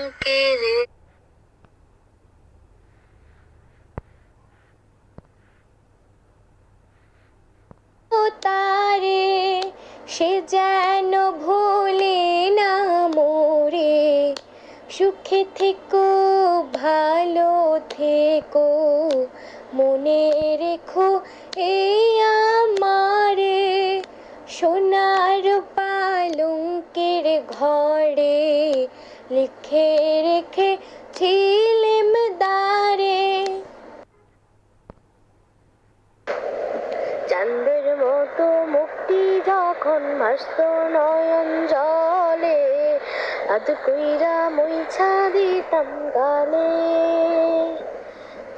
পালঙ্কের তারে, সে যেন ভোলে না মোরে। সুখে থেকো, ভালো থেকো, মনে রেখো এই আমারে। সোনার পালঙ্কের ঘরে লিখে রেখে ছিলেম দ্বারে। চাঁদের মতো মুক্তি যখন ভাসত নয়ন জলে, আজ কইরা মুইছা দিতাম গালে।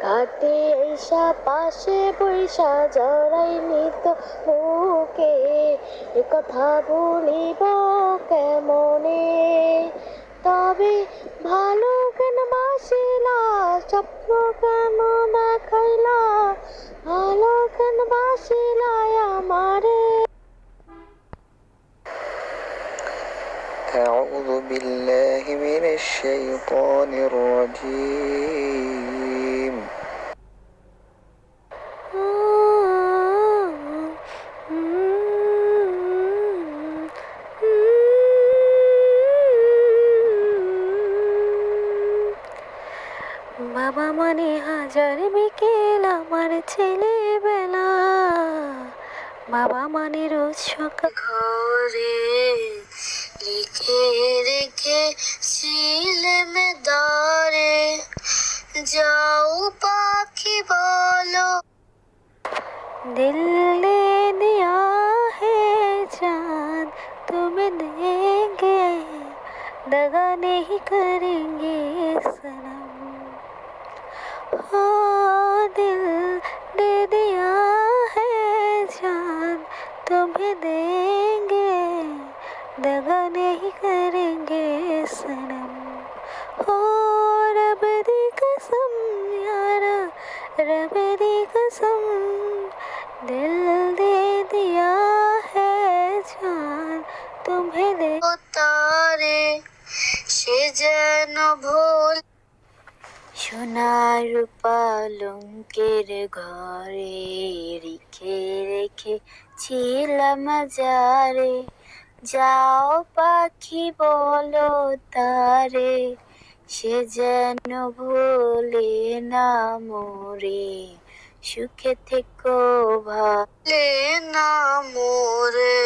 ঘাটে আইসা পাশে বৈশা জড়াই নিত বুকে, এ কথা ভুলিব কেমনে। তবে ভালো কেন বাসিলা, স্বপ্ন কেন দেখাইলা, ভালো কেন বাসিলা আমারে। أعوذ بالله من الشيطان الرجيم. বাবা মানে হাজার বিকেল আমার ছেলেবেলা, বাবা মানে রোজ সকাল ঘরে লিখে রেখে ছিলেম দরে। যাও পাখি বলো দিল দে দিয়া হে চাঁদ तुम्हें देंगे, दगा नहीं करेंगे सनम। हो दिल दे दिया है जान तुम्हें देंगे, दगा नहीं करेंगे सनम। हो रब दी कसम यारा, रब दी कसम, दिल दे दिया है जान तुम्हें दे तारे, সে যেন ভোল। সোনার পালঙ্কের ঘরে রেখে রেখে ছিলাম যারে। যাও পাখি বলো তারে, সে যেন ভোলে না মোরে। সুখে থেকো ভালে না মোরে।